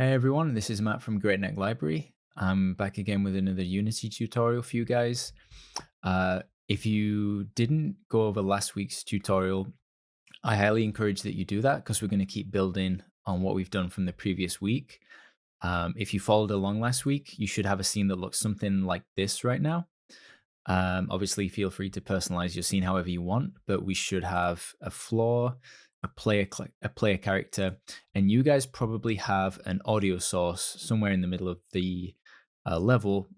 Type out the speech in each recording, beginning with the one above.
Hey everyone, this is Matt from Great Neck Library. I'm back again with another Unity tutorial for you guys. If you didn't go over last week's tutorial, I highly encourage that you do that because we're going to keep building on what we've done from the previous week. If you followed along last week, you should have a scene that looks something like this right now. Obviously, feel free to personalize your scene however you want, but we should have a floor, a player character, and you guys probably have an audio source somewhere in the middle of the level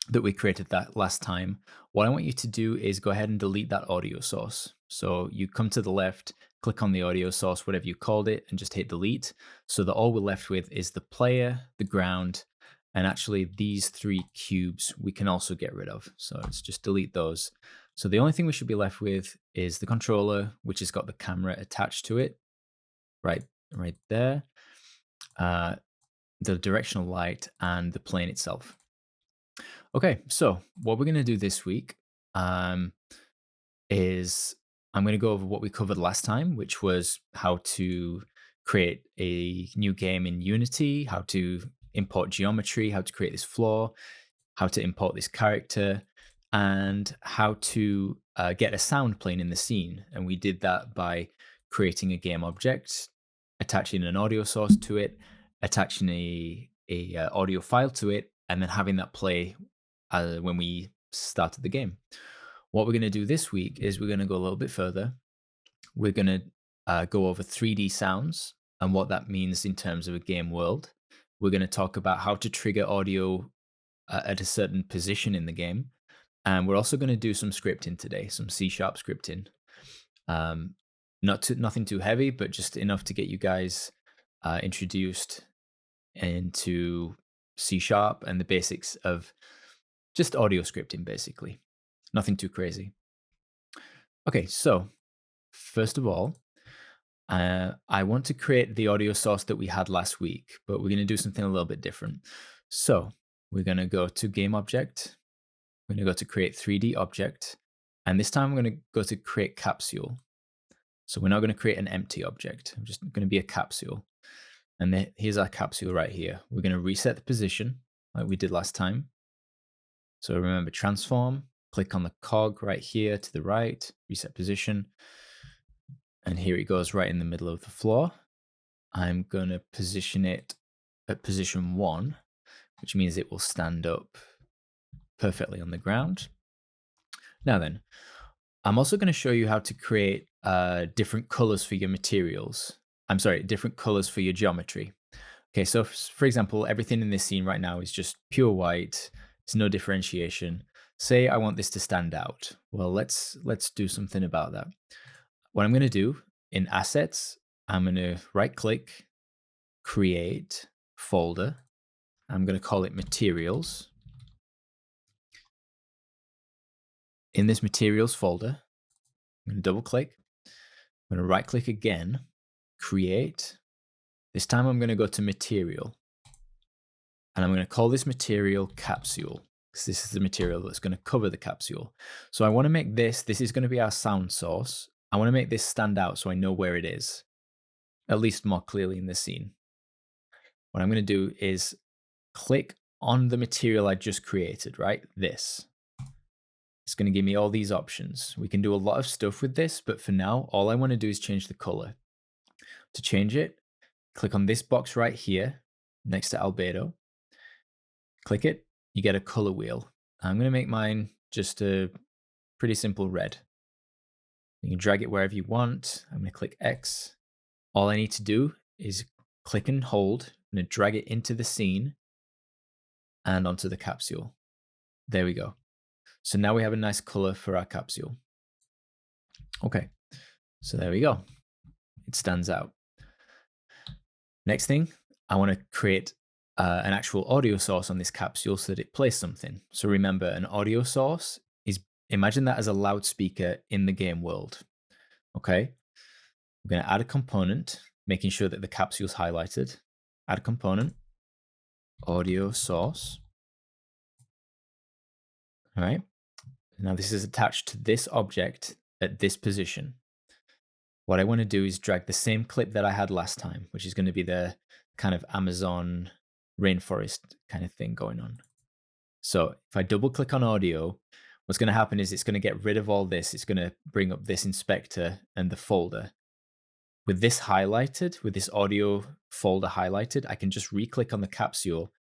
that we created that last time. What I want you to do is go ahead and delete that audio source. So you come to the left, click on the audio source, whatever you called it, and just hit delete. So that all we're left with is the player, the ground, and actually these three cubes we can also get rid of. So let's just delete those. So the only thing we should be left with is the controller, which has got the camera attached to it, right there, uh, the directional light, and the plane itself. Okay, so what we're going to do this week um, is I'm going to go over what we covered last time, which was how to create a new game in Unity, how to import geometry, how to create this floor, how to import this character, and how to get a sound plane in the scene. And we did that by creating a game object, attaching an audio source to it, attaching a audio file to it, and then having that play when we started the game. What we're going to do this week is we're going to go a little bit further. We're going to go over 3D sounds and what that means in terms of a game world. We're going to talk about how to trigger audio at a certain position in the game. And we're also going to do some scripting today, some C# scripting. Nothing too heavy, but just enough to get you guys introduced into C# and the basics of just audio scripting, basically. Nothing too crazy. Okay, so first of all, I want to create the audio source that we had last week, but we're going to do something a little bit different. So we're going to go to Game Object. We're going to go to Create 3D Object. And this time we're going to go to Create Capsule. So we're not going to create an empty object. I'm just going to be a capsule. And here's our capsule right here. We're going to reset the position like we did last time. So remember, transform, click on the cog right here to the right, reset position. And here it goes right in the middle of the floor. I'm going to position it at position 1, which means it will stand up perfectly on the ground. Now then, I'm also going to show you how to create different colors for your materials. I'm sorry, different colors for your geometry. Okay, so for example, everything in this scene right now is just pure white. There's no differentiation. Say I want this to stand out. Well, let's do something about that. What I'm going to do in Assets, I'm going to right-click, Create Folder. I'm going to call it Materials. In this Materials folder, I'm going to double-click. I'm going to right-click again, Create. This time I'm going to go to Material. And I'm going to call this material Capsule, because this is the material that's going to cover the capsule. So I want to make this is going to be our sound source. I want to make this stand out so I know where it is, at least more clearly in this scene. What I'm going to do is click on the material I just created, right? This. It's going to give me all these options. We can do a lot of stuff with this, but for now, all I want to do is change the color. To change it, click on this box right here next to albedo. Click it, you get a color wheel. I'm going to make mine just a pretty simple red. You can drag it wherever you want. I'm going to click X. All I need to do is click and hold. I'm going to drag it into the scene and onto the capsule. There we go. So now we have a nice color for our capsule. Okay, so there we go. It stands out. Next thing, I want to create an actual audio source on this capsule so that it plays something. So remember, an audio source is, imagine that as a loudspeaker in the game world. Okay, we're going to add a component, making sure that the capsule is highlighted. Add a component, audio source. All right, now this is attached to this object at this position. What I want to do is drag the same clip that I had last time, which is going to be the kind of Amazon rainforest kind of thing going on. So if I double click on audio, what's going to happen is it's going to get rid of all this. It's going to bring up this inspector and the folder. With this highlighted, with this audio folder highlighted, I can just re-click on the capsule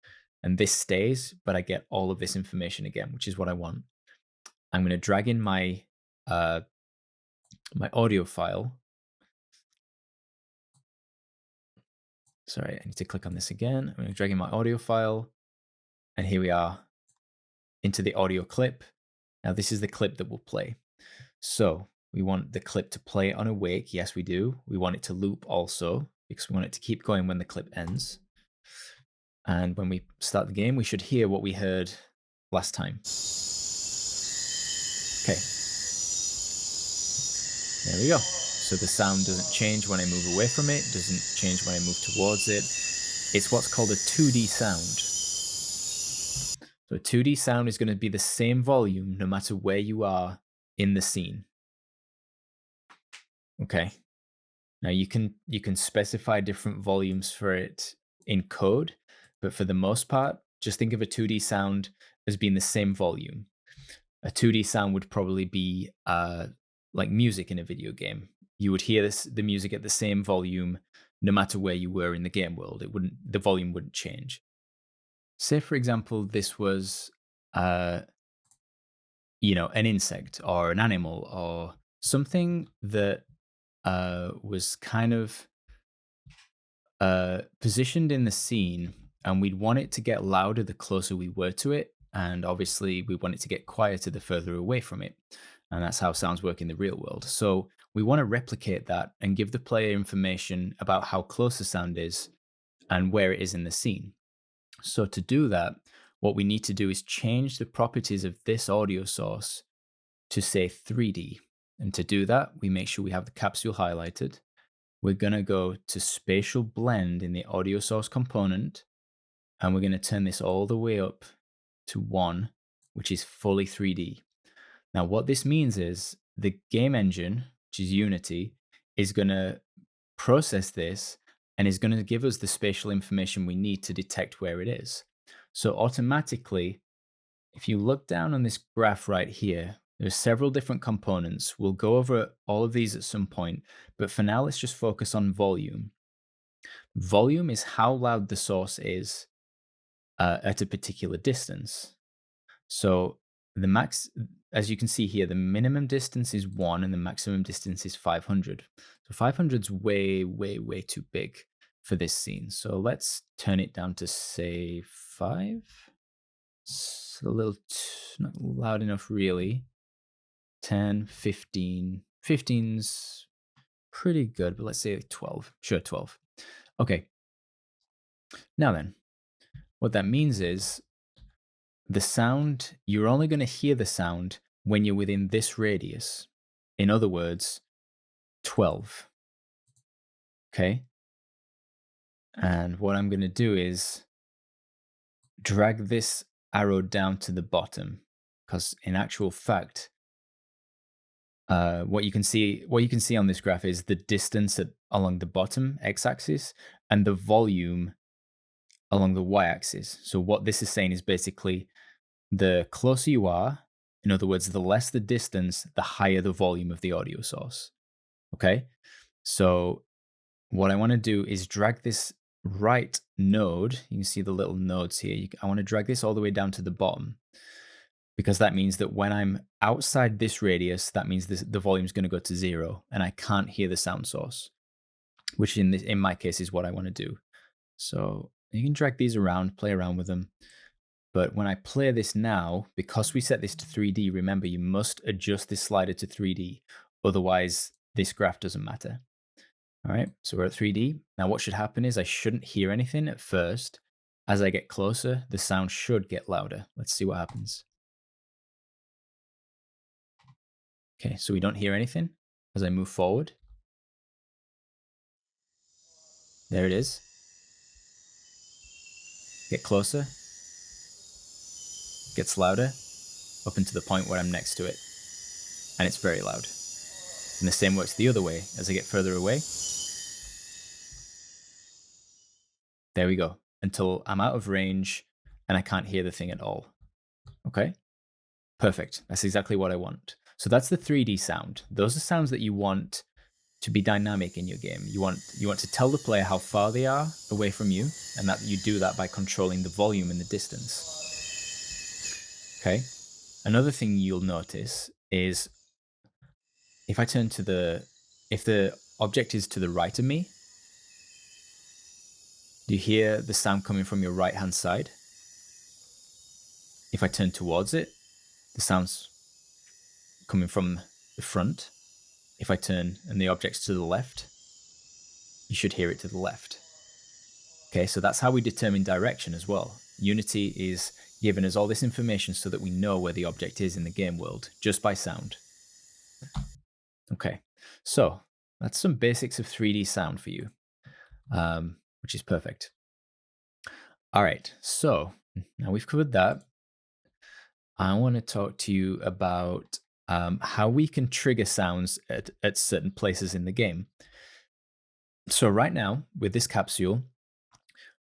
and this stays, but I get all of this information again, which is what I want. I'm going to drag in my my audio file. Sorry, I need to click on this again. I'm going to drag in my audio file, and here we are into the audio clip. Now this is the clip that will play. So we want the clip to play on awake. Yes, we do. We want it to loop also because we want it to keep going when the clip ends. And when we start the game, we should hear what we heard last time. Okay. There we go. So the sound doesn't change when I move away from it, doesn't change when I move towards it. It's what's called a 2D sound. So a 2D sound is going to be the same volume no matter where you are in the scene. Okay. Now you can specify different volumes for it in code, but for the most part, just think of a 2D sound as being the same volume. A 2D sound would probably be like music in a video game. You would hear the music at the same volume no matter where you were in the game world. The volume wouldn't change. Say, for example, this was an insect or an animal or something that was kind of positioned in the scene, and we'd want it to get louder the closer we were to it, and obviously we want it to get quieter the further away from it, and that's how sounds work in the real world. So we want to replicate that and give the player information about how close the sound is and where it is in the scene. So to do that, what we need to do is change the properties of this audio source to say 3D. And to do that, we make sure we have the capsule highlighted. We're going to go to Spatial Blend in the audio source component, and we're going to turn this all the way up to 1, which is fully 3D. Now, what this means is the game engine, which is Unity, is going to process this and is going to give us the spatial information we need to detect where it is. So automatically, if you look down on this graph right here, there's several different components. We'll go over all of these at some point, but for now, let's just focus on volume. Volume is how loud the source is at a particular distance. So the max, as you can see here, the minimum distance is 1 and the maximum distance is 500. So 500 is way, way, way too big for this scene. So let's turn it down to, say, 5. It's a little not loud enough, really. 10, 15. 15's pretty good, but let's say 12. Sure, 12. Okay. Now then, what that means is the sound, you're only going to hear the sound when you're within this radius. In other words, 12. Okay? And what I'm going to do is drag this arrow down to the bottom, because in actual fact, what you can see on this graph is the distance along the bottom x-axis and the volume along the y-axis. So what this is saying is basically the closer you are, in other words, the less the distance, the higher the volume of the audio source. Okay? So what I want to do is drag this right node. You can see the little nodes here. I want to drag this all the way down to the bottom, because that means that when I'm outside this radius, that means the volume is going to go to 0 and I can't hear the sound source, which in my case is what I want to do. So you can drag these around, play around with them. But when I play this now, because we set this to 3D, remember, you must adjust this slider to 3D. Otherwise, this graph doesn't matter. All right, so we're at 3D. Now what should happen is I shouldn't hear anything at first. As I get closer, the sound should get louder. Let's see what happens. Okay, so we don't hear anything as I move forward. There it is. Get closer. Gets louder, up into the point where I'm next to it. And it's very loud. And the same works the other way. As I get further away, There we go. Until I'm out of range and I can't hear the thing at all. Okay, perfect. That's exactly what I want. So that's the 3D sound. Those are sounds that you want to be dynamic in your game. You want to tell the player how far they are away from you, and that you do that by controlling the volume and the distance. Okay. Another thing you'll notice is if I turn to if the object is to the right of me, do you hear the sound coming from your right hand side? If I turn towards it, the sound's coming from the front. If I turn and the object's to the left, you should hear it to the left. Okay, so that's how we determine direction as well. Unity is giving us all this information so that we know where the object is in the game world, just by sound. Okay, so that's some basics of 3D sound for you, which is perfect. All right, so now we've covered that. I want to talk to you about how we can trigger sounds at certain places in the game. So right now, with this capsule,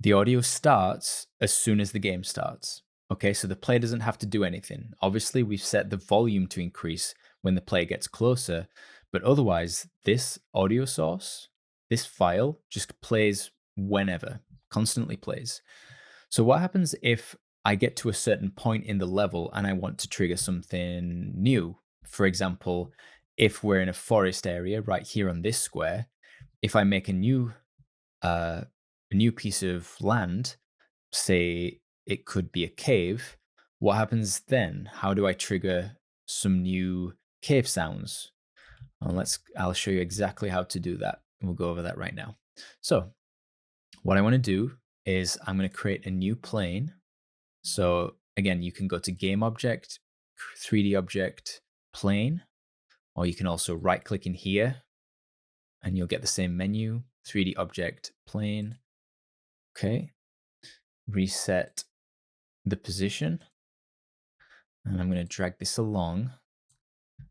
the audio starts as soon as the game starts. Okay, so the player doesn't have to do anything. Obviously, we've set the volume to increase when the player gets closer, but otherwise, this audio source, this file, just plays whenever, constantly plays. So what happens if I get to a certain point in the level and I want to trigger something new? For example, if we're in a forest area right here on this square, if I make a new piece of land, say it could be a cave, what happens then? How do I trigger some new cave sounds? Well, I'll show you exactly how to do that. We'll go over that right now. So what I want to do is I'm going to create a new plane. So again, you can go to game object, 3D object, plane, or you can also right click in here and you'll get the same menu, 3D object, plane. Okay. Reset the position. And I'm going to drag this along.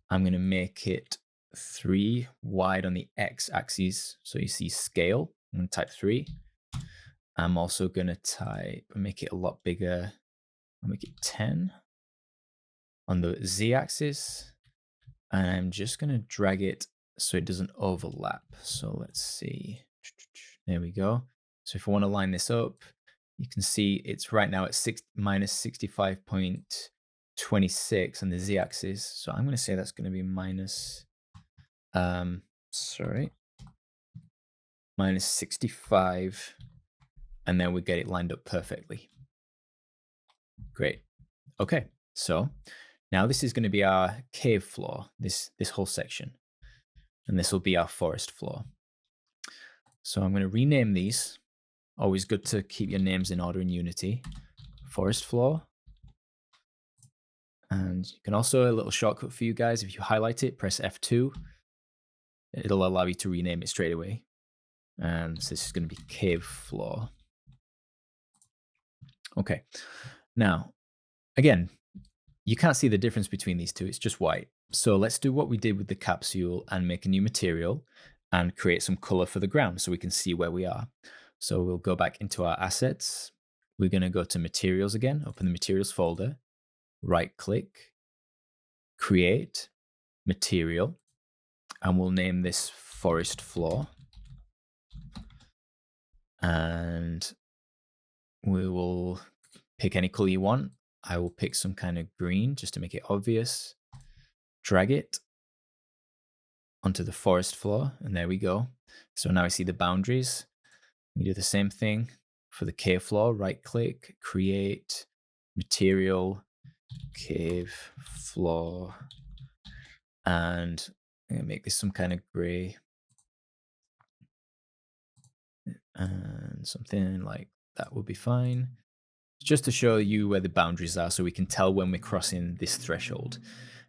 I'm going to make it 3 wide on the X axis. So you see scale. I'm going to type 3. I'm also going to make it a lot bigger. I'll make it 10 on the Z axis. And I'm just going to drag it so it doesn't overlap. So let's see. There we go. So if I want to line this up, you can see it's right now at minus 65.26 on the Z axis. So I'm going to say that's going to be minus 65. And then we get it lined up perfectly. Great. Okay. So now this is going to be our cave floor, this whole section. And this will be our forest floor. So I'm going to rename these. Always good to keep your names in order in Unity. Forest floor. And you can also, a little shortcut for you guys, if you highlight it, press F2. It'll allow you to rename it straight away. And so this is going to be cave floor. Okay. Now, again, you can't see the difference between these two. It's just white. So let's do what we did with the capsule and make a new material and create some color for the ground so we can see where we are. So we'll go back into our assets. We're going to go to materials again, open the materials folder, right click, create material, and we'll name this forest floor. And we will pick any color you want. I will pick some kind of green just to make it obvious. Drag it onto the forest floor, and there we go. So now I see the boundaries. We do the same thing for the cave floor. Right click, create material, cave floor, and I'm gonna make this some kind of gray and something like that will be fine. Just to show you where the boundaries are so we can tell when we're crossing this threshold.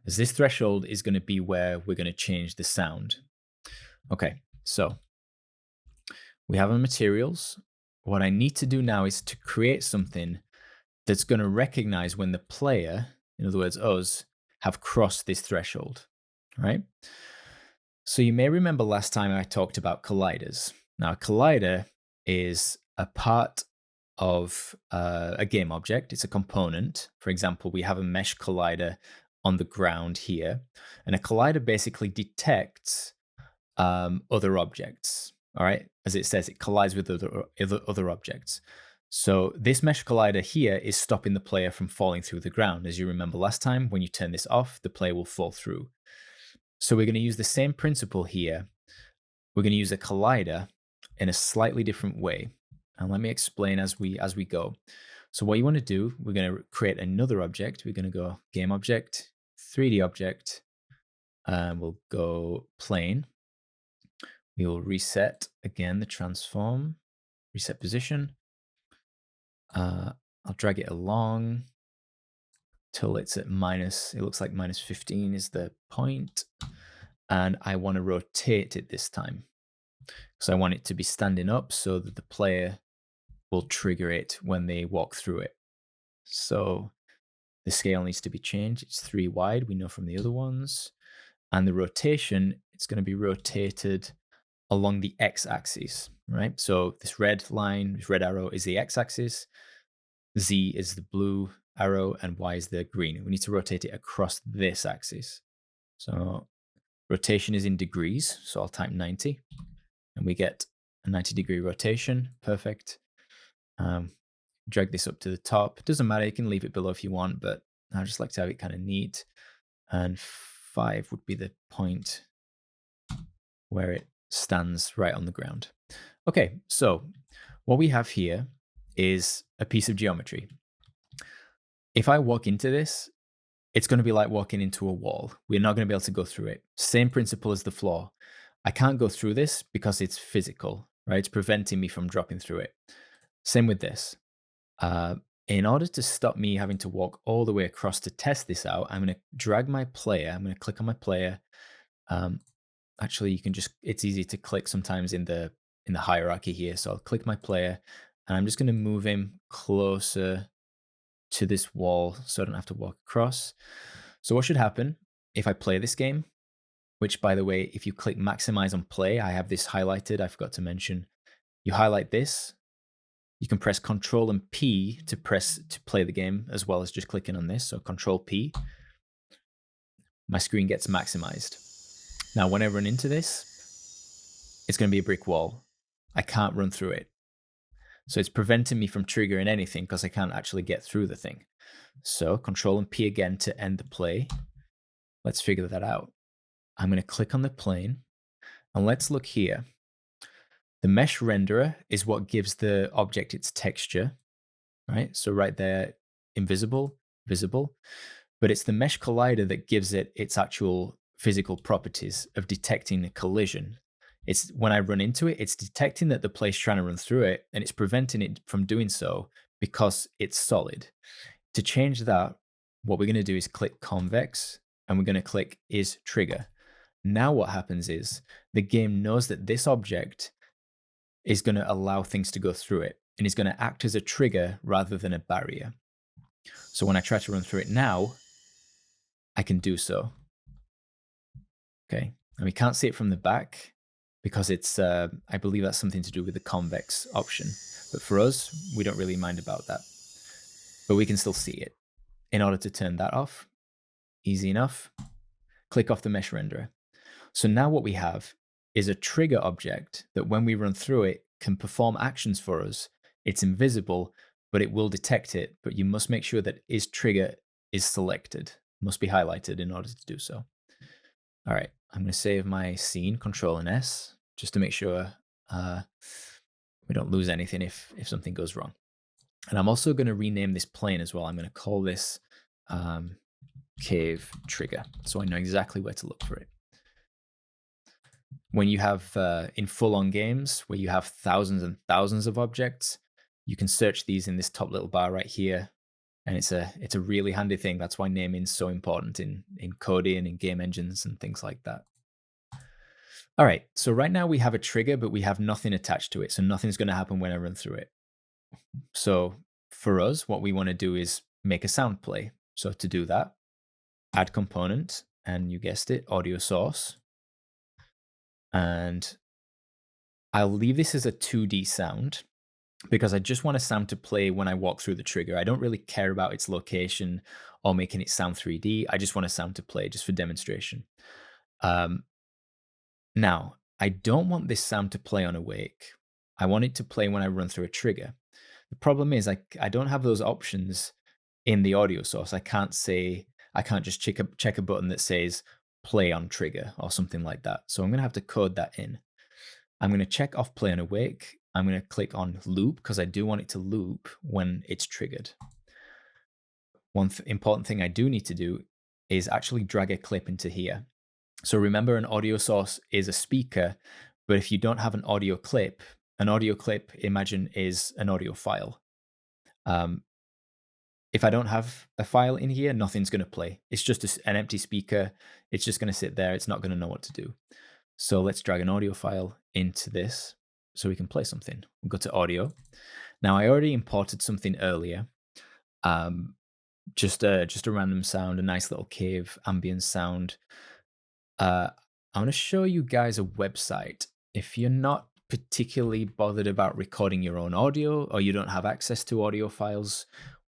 As this threshold is going to be where we're going to change the sound. Okay, so we have our materials. What I need to do now is to create something that's going to recognize when the player, in other words, us, have crossed this threshold, right? So you may remember last time I talked about colliders. Now, a collider is a part of a game object. It's a component. For example, we have a mesh collider on the ground here, and a collider basically detects other objects. All right, as it says, it collides with other objects. So this mesh collider here is stopping the player from falling through the ground. As you remember last time, when you turn this off, the player will fall through. So we're going to use the same principle here. We're going to use a collider in a slightly different way. And let me explain as we go. So what you want to do, we're going to create another object. We're going to go game object, 3D object, and we'll go plane. We will reset again the transform, reset position. I'll drag it along till it's at minus, it looks like minus 15 is the point. And I want to rotate it this time. So I want it to be standing up so that the player will trigger it when they walk through it. So the scale needs to be changed. It's 3 wide, we know from the other ones. And the rotation, it's going to be rotated along the x-axis, right? So this red line, this red arrow is the x-axis, z is the blue arrow, and y is the green. We need to rotate it across this axis. So rotation is in degrees, so I'll type 90, and we get a 90-degree rotation. Perfect. Drag this up to the top. Doesn't matter, you can leave it below if you want, but I just like to have it kind of neat. And 5 would be the point where it stands right on the ground. Okay, so what we have here is a piece of geometry. If I walk into this, it's going to be like walking into a wall. We're not going to be able to go through it. Same principle as the floor. I can't go through this because it's physical, right? It's preventing me from dropping through it. Same with this. In order to stop me having to walk all the way across to test this out, I'm going to drag my player. I'm going to click on my player. Actually, you can just, it's easy to click sometimes in the hierarchy here. So I'll click my player and I'm just going to move him closer to this wall so I don't have to walk across. So what should happen if I play this game, which by the way, if you click maximize on play, I have this highlighted, I forgot to mention. You highlight this, you can press Control and P to play the game as well as just clicking on this. So Control P, my screen gets maximized. Now, when I run into this, it's going to be a brick wall. I can't run through it. So it's preventing me from triggering anything because I can't actually get through the thing. So Control and P again to end the play. Let's figure that out. I'm going to click on the plane and let's look here. The mesh renderer is what gives the object its texture, right? So right there, invisible, visible, but it's the mesh collider that gives it its actual physical properties of detecting a collision. It's when I run into it, it's detecting that the player's trying to run through it and it's preventing it from doing so because it's solid. To change that, what we're going to do is click convex and we're going to click is trigger. Now what happens is the game knows that this object is going to allow things to go through it and is going to act as a trigger rather than a barrier. So when I try to run through it now, I can do so. Okay, and we can't see it from the back because it's, I believe that's something to do with the convex option. But for us, we don't really mind about that. But we can still see it. In order to turn that off, easy enough, click off the mesh renderer. So now what we have is a trigger object that when we run through it can perform actions for us. It's invisible, but it will detect it. But you must make sure that is trigger is selected, must be highlighted in order to do so. All right, I'm going to save my scene, Control and S, just to make sure we don't lose anything if something goes wrong. And I'm also going to rename this plane as well. I'm going to call this cave trigger, so I know exactly where to look for it. When you have in full-on games where you have thousands and thousands of objects, you can search these in this top little bar right here, and it's a really handy thing. That's why naming is so important in coding and in game engines and things like that. All right, so right now we have a trigger, but we have nothing attached to it, so nothing's going to happen when I run through it. So for us, what we want to do is make a sound play. So to do that, add component, and you guessed it, audio source. And I'll leave this as a 2D sound. because I just want a sound to play when I walk through the trigger. I don't really care about its location or making it sound 3D. I just want a sound to play just for demonstration. Um, Now, I don't want this sound to play on awake. I want it to play when I run through a trigger. The problem is I don't have those options in the audio source. I can't just check a button that says play on trigger or something like that. So I'm going to have to code that in. I'm going to check off play on awake. I'm going to click on loop because I do want it to loop when it's triggered. One important thing I do need to do is actually drag a clip into here. So remember, an audio source is a speaker, but if you don't have an audio clip, imagine, is an audio file. If I don't have a file in here, nothing's going to play. It's just an empty speaker. It's just going to sit there. It's not going to know what to do. So let's drag an audio file into this so we can play something. We'll go to audio. Now, I already imported something earlier. Just a random sound, a nice little cave ambience sound. I want to show you guys a website. If you're not particularly bothered about recording your own audio or you don't have access to audio files,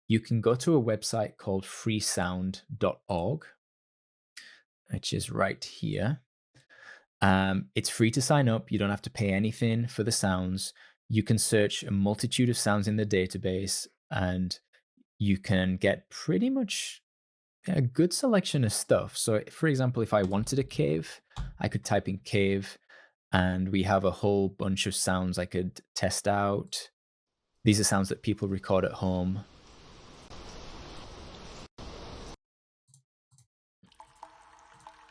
you can go to a website called freesound.org, which is right here. It's free to sign up. You don't have to pay anything for the sounds. You can search a multitude of sounds in the database, and you can get pretty much a good selection of stuff. So, for example, if I wanted a cave, I could type in cave, and we have a whole bunch of sounds I could test out. These are sounds that people record at home.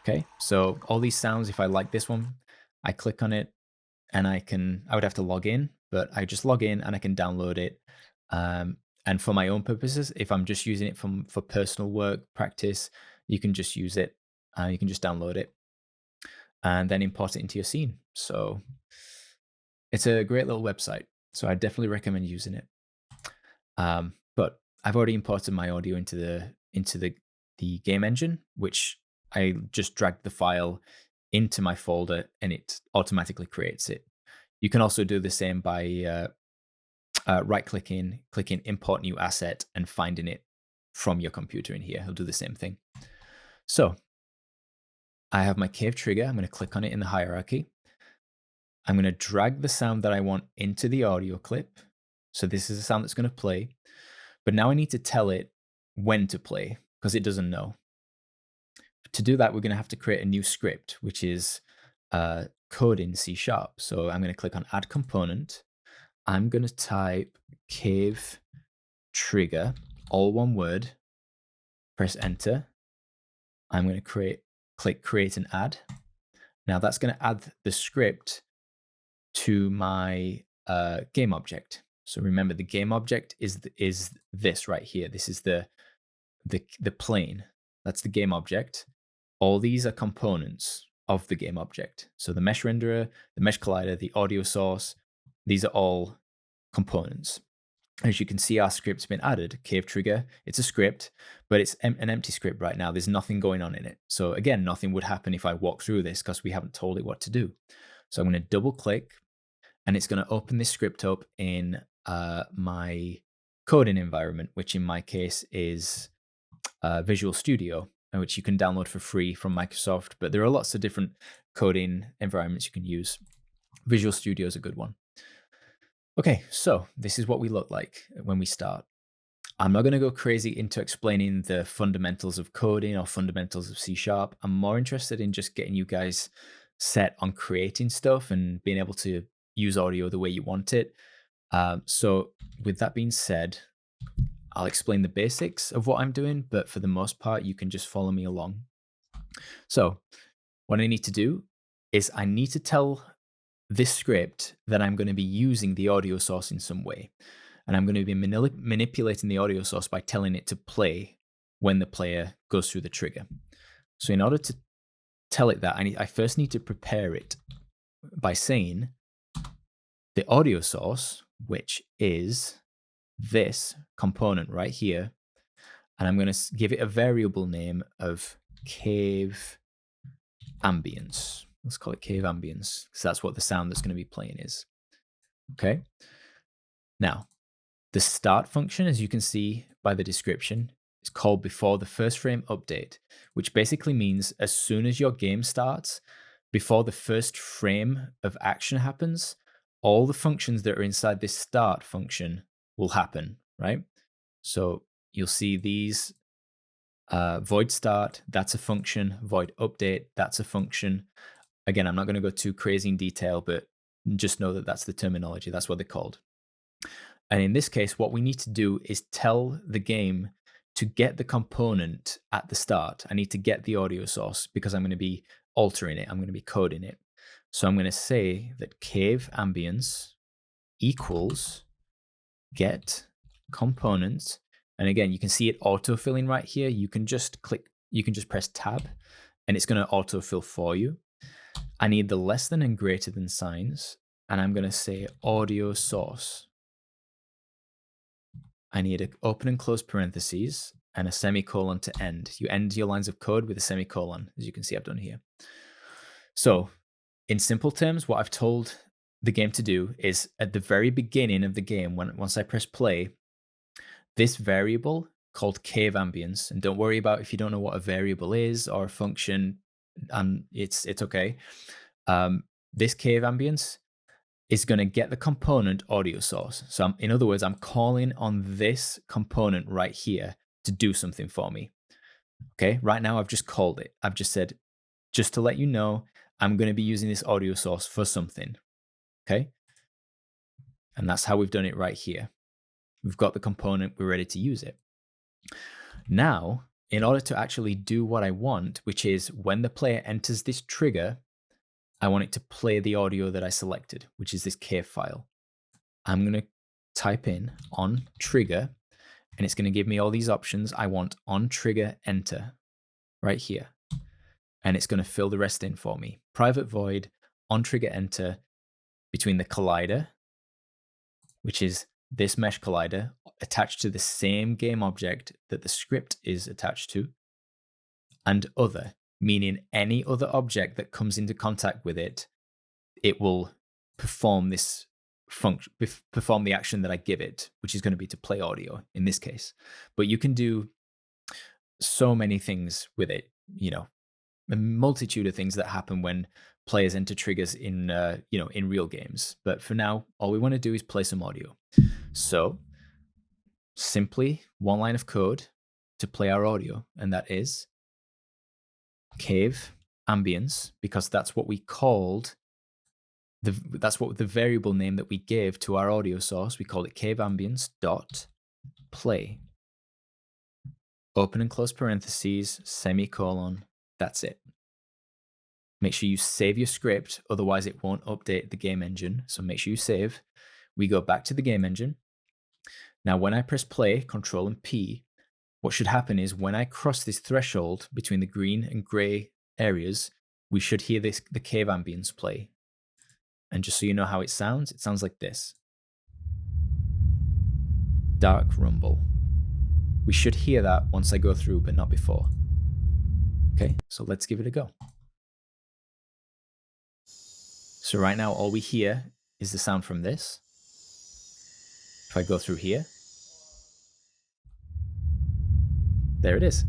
Okay, so all these sounds, if I like this one, I click on it and I would have to log in, but I just log in and I can download it. And for my own purposes, if I'm just using it for personal work practice, you can just use it. You can just download it and then import it into your scene. So it's a great little website. So I definitely recommend using it. But I've already imported my audio into the game engine, which I just dragged the file into my folder and it automatically creates it. You can also do the same by right-clicking, clicking import new asset and finding it from your computer in here. It'll do the same thing. So I have my cave trigger. I'm going to click on it in the hierarchy. I'm going to drag the sound that I want into the audio clip. So this is a sound that's going to play. But now I need to tell it when to play because it doesn't know. To do that, we're going to have to create a new script, which is code in C#. So I'm going to click on add component. I'm going to type cave trigger, all one word, press enter. I'm going to click create and add. Now that's going to add the script to my game object. So remember, the game object is this right here. This is the plane. That's the game object. All these are components of the game object. So the mesh renderer, the mesh collider, the audio source, these are all components. As you can see, our script's been added. Cave trigger, it's a script, but it's an empty script right now. There's nothing going on in it. So again, nothing would happen if I walk through this because we haven't told it what to do. So I'm going to double click and it's going to open this script up in my coding environment, which in my case is Visual Studio, which you can download for free from Microsoft. But there are lots of different coding environments you can use. Visual Studio is a good one. Okay, so this is what we look like when we start. I'm not going to go crazy into explaining the fundamentals of coding or fundamentals of C#. I'm more interested in just getting you guys set on creating stuff and being able to use audio the way you want it. So with that being said, I'll explain the basics of what I'm doing, but for the most part, you can just follow me along. So what I need to do is I need to tell this script that I'm going to be using the audio source in some way. And I'm going to be manipulating the audio source by telling it to play when the player goes through the trigger. So in order to tell it that, I first need to prepare it by saying the audio source, which is this component right here, and I'm going to give it a variable name of cave ambience. Let's call it cave ambience because that's what the sound that's going to be playing is. Okay. Now, the start function, as you can see by the description, is called before the first frame update, which basically means as soon as your game starts, before the first frame of action happens, all the functions that are inside this start function will happen, right? So you'll see these void start, that's a function. Void update, that's a function. Again, I'm not going to go too crazy in detail, but just know that that's the terminology. That's what they're called. And in this case, what we need to do is tell the game to get the component at the start. I need to get the audio source because I'm going to be altering it. I'm going to be coding it. So I'm going to say that cave ambience equals get components. And again, you can see it autofilling right here. You can just press tab and it's going to autofill for you. I need the less than and greater than signs. And I'm going to say audio source. I need an open and close parentheses and a semicolon to end. You end your lines of code with a semicolon, as you can see I've done here. So in simple terms, what I've told the game to do is at the very beginning of the game, once I press play, this variable called cave ambience, and don't worry about if you don't know what a variable is or a function, it's okay. This cave ambience is going to get the component audio source. So in other words, I'm calling on this component right here to do something for me. Okay, right now I've just called it. I've just said, just to let you know, I'm going to be using this audio source for something. Okay, and that's how we've done it right here. We've got the component, we're ready to use it. Now, in order to actually do what I want, which is when the player enters this trigger, I want it to play the audio that I selected, which is this cave file. I'm going to type in on trigger, and it's going to give me all these options. I want on trigger enter right here, and it's going to fill the rest in for me. Private void on trigger enter between the collider, which is this mesh collider attached to the same game object that the script is attached to, and other, meaning any other object that comes into contact with it, it will perform this function, perform the action that I give it, which is going to be to play audio in this case. But you can do so many things with it, you know, a multitude of things that happen when players enter triggers in, in real games. But for now, all we want to do is play some audio. So simply one line of code to play our audio, and that is cave ambience, because that's what we called that's what the variable name that we gave to our audio source. We called it cave ambience dot play. Open and close parentheses, semicolon. That's it. Make sure you save your script, otherwise it won't update the game engine. So make sure you save. We go back to the game engine. Now, when I press play, Control and P, what should happen is when I cross this threshold between the green and gray areas, we should hear the cave ambience play. And just so you know how it sounds like this. Dark rumble. We should hear that once I go through, but not before. Okay, so let's give it a go. So right now, all we hear is the sound from this. If I go through here, there it is.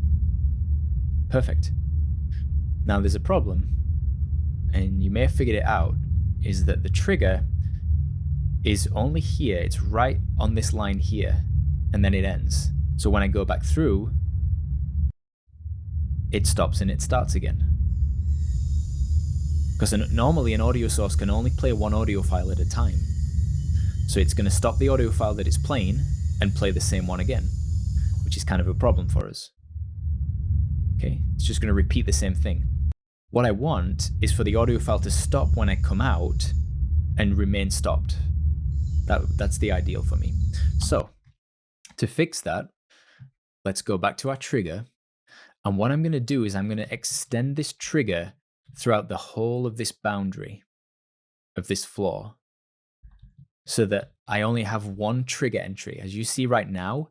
Perfect. Now there's a problem, and you may have figured it out, is that the trigger is only here. It's right on this line here, and then it ends. So when I go back through, it stops and it starts again. Because normally an audio source can only play one audio file at a time. So it's going to stop the audio file that it's playing and play the same one again, which is kind of a problem for us. Okay, it's just going to repeat the same thing. What I want is for the audio file to stop when I come out and remain stopped. That's the ideal for me. So to fix that, let's go back to our trigger. And what I'm going to do is I'm going to extend this trigger throughout the whole of this boundary of this floor so that I only have one trigger entry. As you see right now,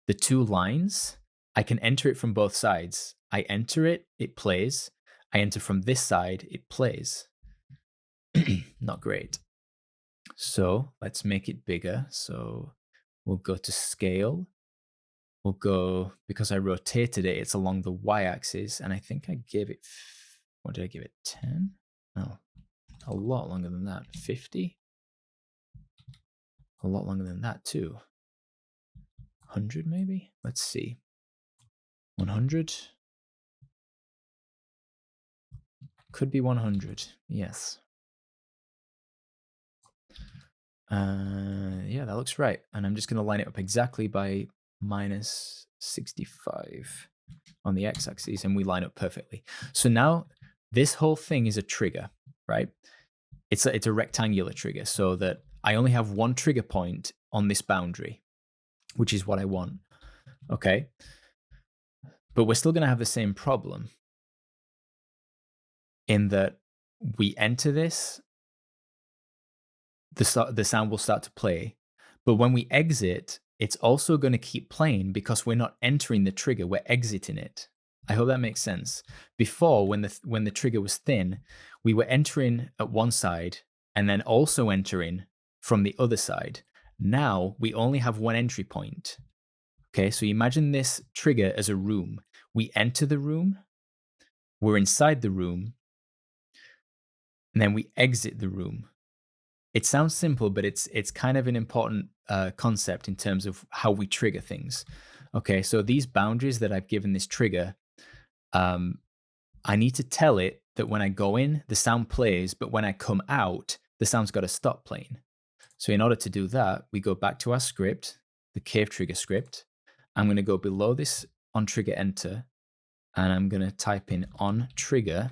the two lines, I can enter it from both sides. I enter it, it plays. I enter from this side, it plays. Not great. So let's make it bigger. So we'll go to scale. We'll go, because I rotated it, it's along the y-axis, and I think I gave it, what did I give it, 10? No, a lot longer than that. 50? A lot longer than that too. 100 maybe? Let's see. 100? Could be 100, yes. Yeah, that looks right. And I'm just going to line it up exactly by minus 65 on the x-axis, and we line up perfectly. So now this whole thing is a trigger, right? It's a rectangular trigger, so that I only have one trigger point on this boundary, which is what I want. Okay. But we're still going to have the same problem in that we enter this, the sound will start to play. But when we exit, it's also going to keep playing because we're not entering the trigger, we're exiting it. I hope that makes sense. Before, when the trigger was thin, we were entering at one side and then also entering from the other side. Now we only have one entry point. Okay, so imagine this trigger as a room. We enter the room, we're inside the room, and then we exit the room. It sounds simple, but it's kind of an important concept in terms of how we trigger things. Okay, so these boundaries that I've given this trigger, I need to tell it that when I go in, the sound plays, but when I come out, the sound's got to stop playing. So in order to do that, we go back to our script, the cave trigger script. I'm going to go below this on trigger enter, and I'm going to type in on trigger,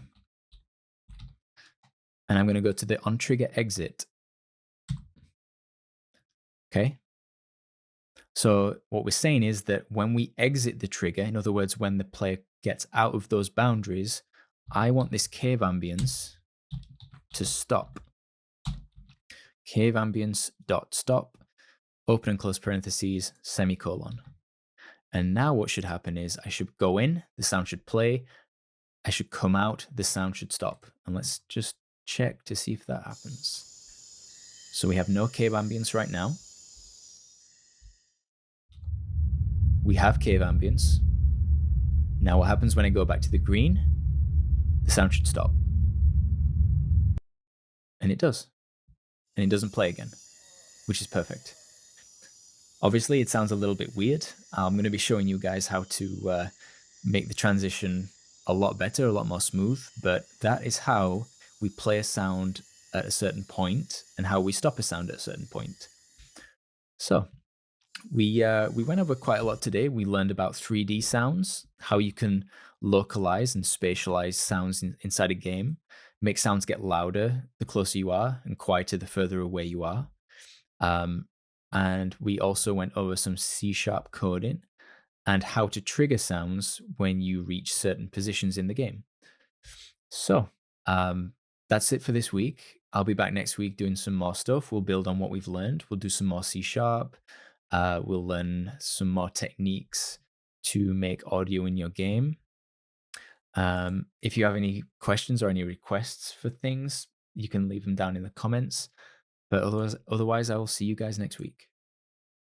and I'm going to go to the on trigger exit. Okay. So what we're saying is that when we exit the trigger, in other words, when the player gets out of those boundaries, I want this cave ambience to stop. Cave ambience dot stop, open and close parentheses, semicolon. And now what should happen is I should go in, the sound should play. I should come out, the sound should stop. And let's just check to see if that happens. So we have no cave ambience right now. We have cave ambience. Now what happens when I go back to the green? The sound should stop. And it does. And it doesn't play again, which is perfect. Obviously, it sounds a little bit weird. I'm going to be showing you guys how to make the transition a lot better, a lot more smooth, but that is how we play a sound at a certain point and how we stop a sound at a certain point. So we went over quite a lot today. We learned about 3D sounds, how you can localize and spatialize sounds inside a game, make sounds get louder the closer you are and quieter the further away you are. And we also went over some C# coding and how to trigger sounds when you reach certain positions in the game. So that's it for this week. I'll be back next week doing some more stuff. We'll build on what we've learned. We'll do some more C#. We'll learn some more techniques to make audio in your game. If you have any questions or any requests for things, you can leave them down in the comments. But otherwise, I will see you guys next week.